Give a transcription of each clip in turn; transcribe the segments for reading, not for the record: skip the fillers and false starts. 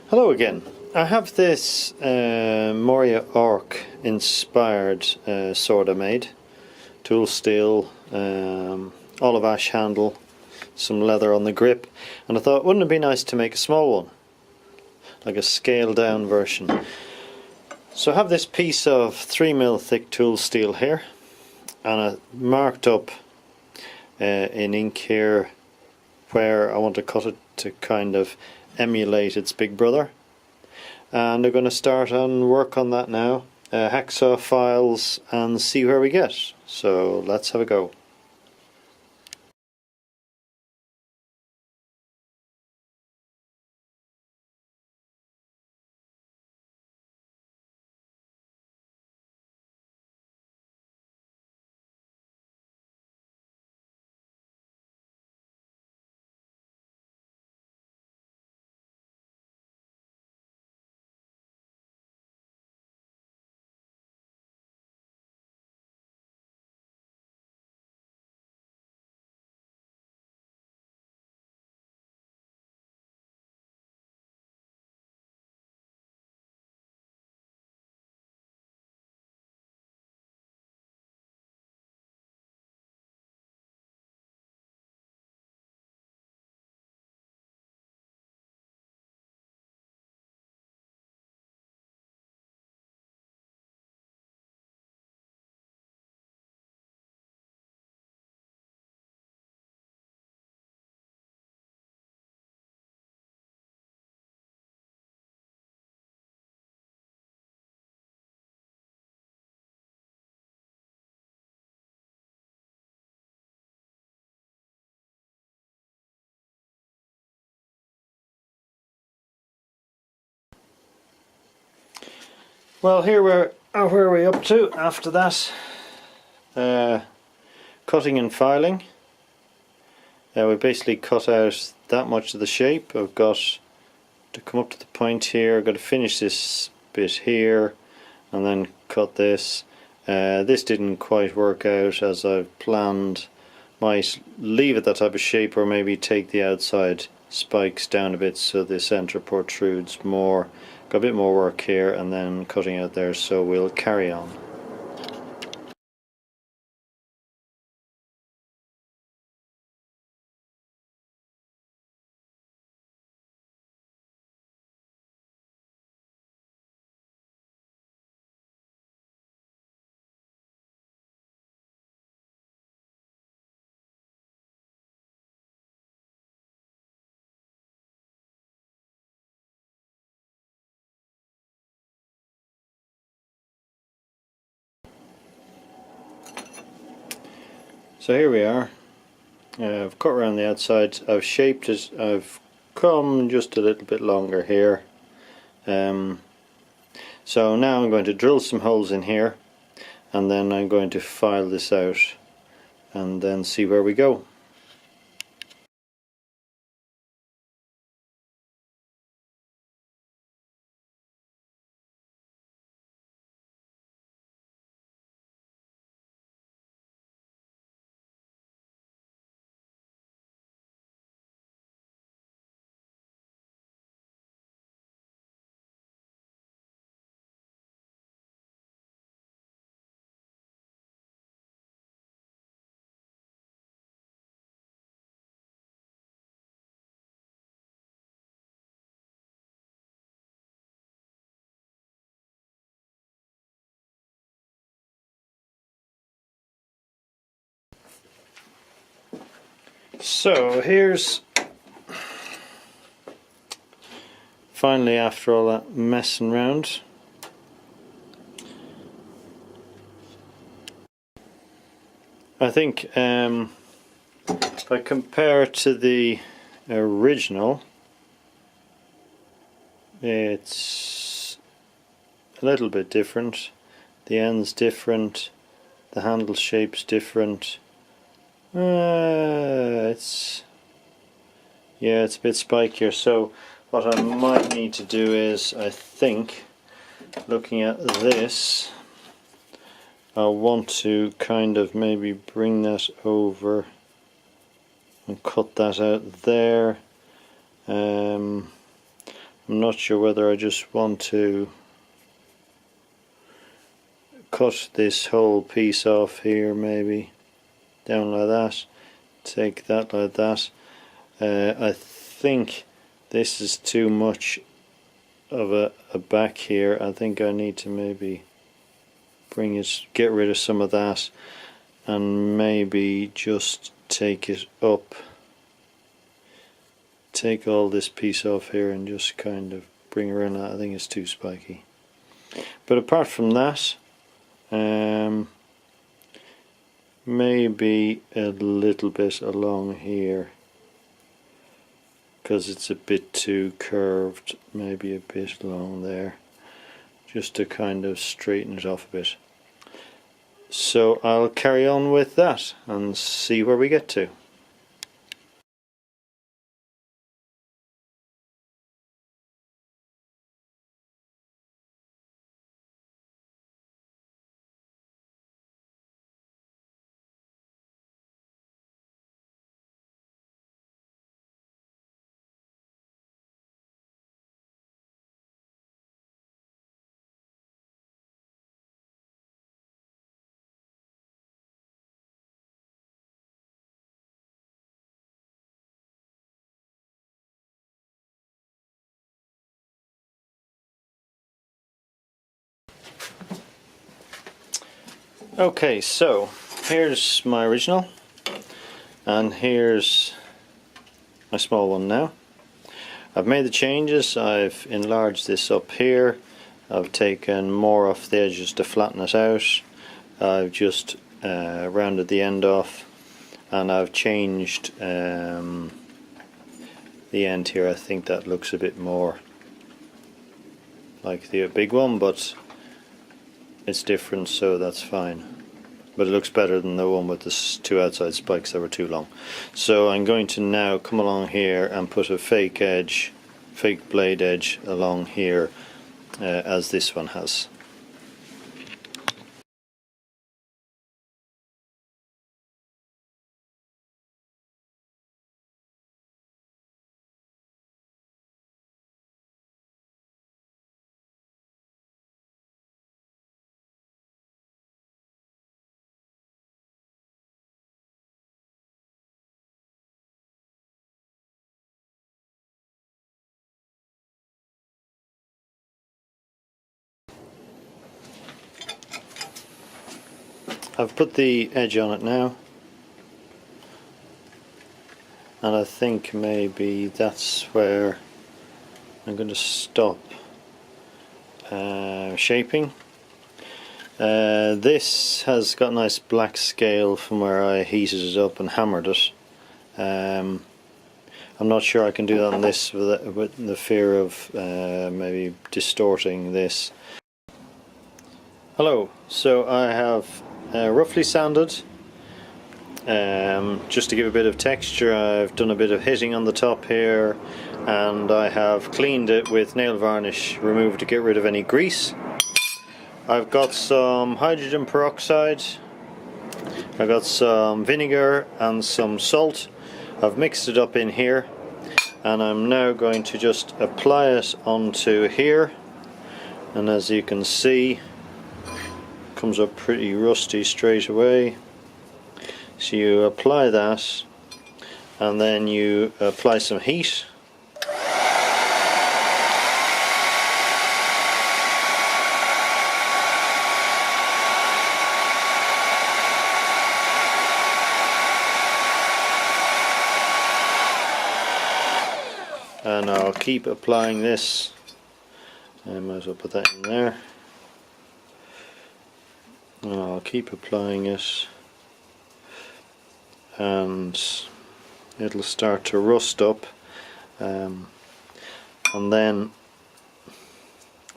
Hello again. I have this Moria Orc inspired sword I made. Tool steel, olive ash handle, some leather on the grip, and I thought, wouldn't it be nice to make a small one? Like a scaled down version. So I have this piece of 3mm thick tool steel here, and I marked up in ink here where I want to cut it to kind of emulate its big brother, and I'm going to start and work on that now, hacksaw files, and see where we get. So let's have a go. Well, here we're where are we up to after that? Cutting and filing. We basically cut out that much of the shape. I've got to come up to the point here. I've got to finish this bit here and then cut this. This didn't quite work out as I've planned. Might leave it that type of shape, or maybe take the outside spikes down a bit so the centre protrudes more. Got a bit more work here and then cutting out there, so we'll carry on. So here we are. I've cut around the outside, I've shaped it, I've come just a little bit longer here. So now I'm going to drill some holes in here, and then I'm going to file this out and then see where we go. So here's finally, after all that messing around, I think if I compare to the original, it's a little bit different. The end's different, the handle shape's different. It's a bit spikier. So what I might need to do is, I think, looking at this, I want to kind of maybe bring that over and cut that out there. I'm not sure whether I just want to cut this whole piece off here, maybe down like that, take that like that. I think this is too much of a back here. I think I need to maybe bring it, get rid of some of that, and maybe just take it up, take all this piece off here and just kind of bring around that. I think it's too spiky. But apart from that, maybe a little bit along here, because it's a bit too curved, maybe a bit along there, just to kind of straighten it off a bit. So I'll carry on with that and see where we get to. Okay, so here's my original, and here's my small one now. I've made the changes. I've enlarged this up here. I've taken more off the edges to flatten it out. I've just rounded the end off, and I've changed the end here. I think that looks a bit more like the big one, but it's different, so that's fine. But it looks better than the one with the two outside spikes that were too long. So I'm going to now come along here and put a fake edge, fake blade edge along here, as this one has. I've put the edge on it now, and I think maybe that's where I'm going to stop shaping. This has got a nice black scale from where I heated it up and hammered it. I'm not sure I can do that on this with the fear of maybe distorting this. Hello, so I have roughly sanded, just to give a bit of texture. I've done a bit of hitting on the top here, and I have cleaned it with nail varnish remover to get rid of any grease. I've got some hydrogen peroxide, I've got some vinegar and some salt. I've mixed it up in here, and I'm now going to just apply it onto here, and as you can see, comes up pretty rusty straight away. So you apply that, and then you apply some heat. And I'll keep applying this. I might as well put that in there. And I'll keep applying it, and it'll start to rust up, and then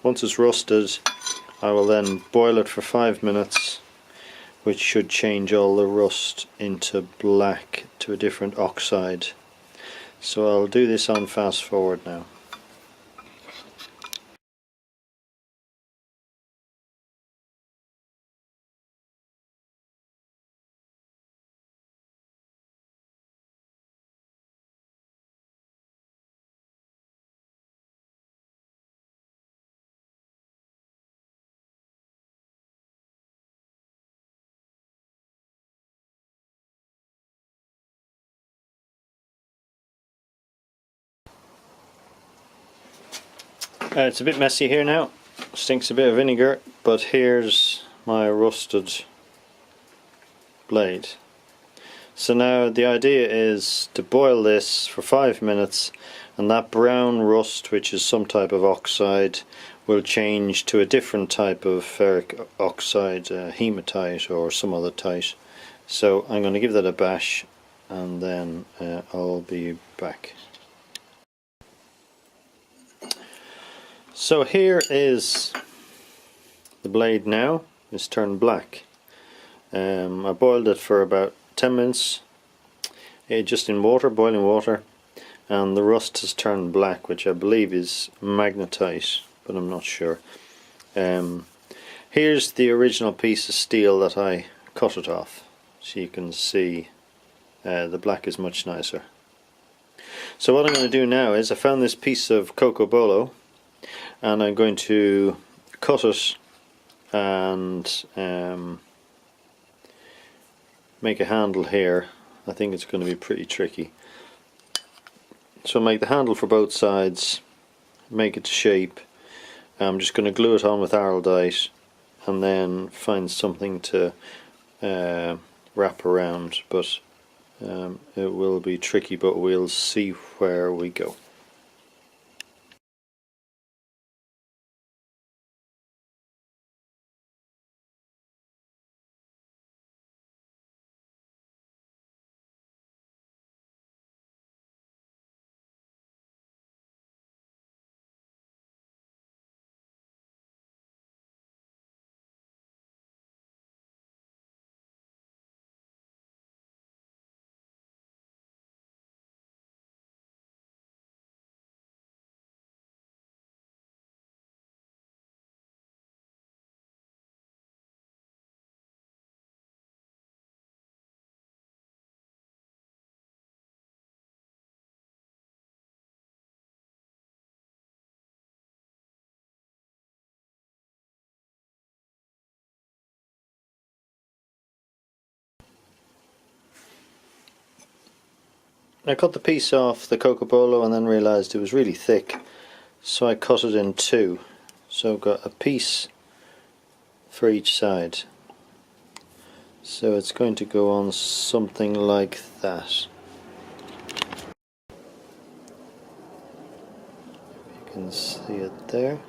once it's rusted, I will then boil it for 5 minutes, which should change all the rust into black, to a different oxide. So I'll do this on fast forward now. It's a bit messy here now, stinks a bit of vinegar, but here's my rusted blade. So now the idea is to boil this for 5 minutes, and that brown rust, which is some type of oxide, will change to a different type of ferric oxide, hematite or some other tite. So I'm going to give that a bash, and then I'll be back. So here is the blade now. It's turned black. I boiled it for about 10 minutes, just in water, boiling water, and the rust has turned black, which I believe is magnetite, but I'm not sure. Here's the original piece of steel that I cut it off, so you can see the black is much nicer. So what I'm going to do now is I found this piece of cocobolo, and I'm going to cut it and make a handle here. I think it's going to be pretty tricky. So I'll make the handle for both sides, make it to shape. I'm just going to glue it on with araldite and then find something to wrap around, but it will be tricky, but we'll see where we go. I cut the piece off the cocobolo and then realised it was really thick, so I cut it in two. So I've got a piece for each side. So it's going to go on something like that. You can see it there.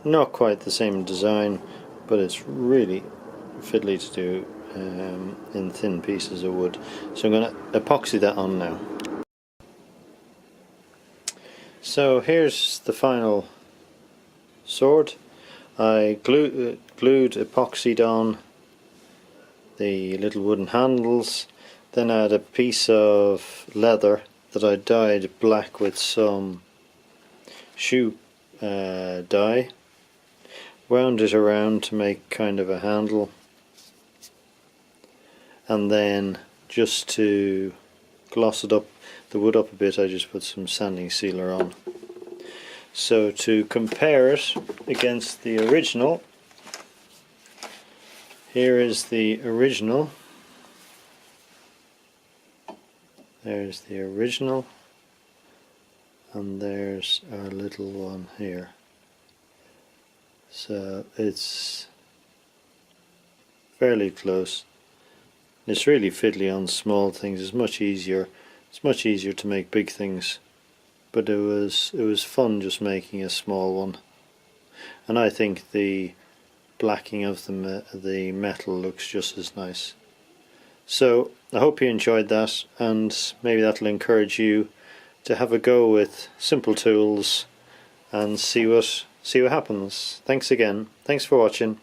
Not quite the same design, but it's really fiddly to do in thin pieces of wood. So I'm going to epoxy that on now. So here's the final sword. I glued epoxied on the little wooden handles, then I had a piece of leather that I dyed black with some shoe dye, wound it around to make kind of a handle, and then just to gloss it up, the wood up a bit, I just put some sanding sealer on. So to compare it against the original, here is the original. There's the original, and there's our little one here. So it's fairly close. It's really fiddly on small things. It's much easier to make big things, but it was fun just making a small one, and I think the blacking of the metal looks just as nice. So I hope you enjoyed that, and maybe that'll encourage you to have a go with simple tools and see what happens. Thanks again. Thanks for watching.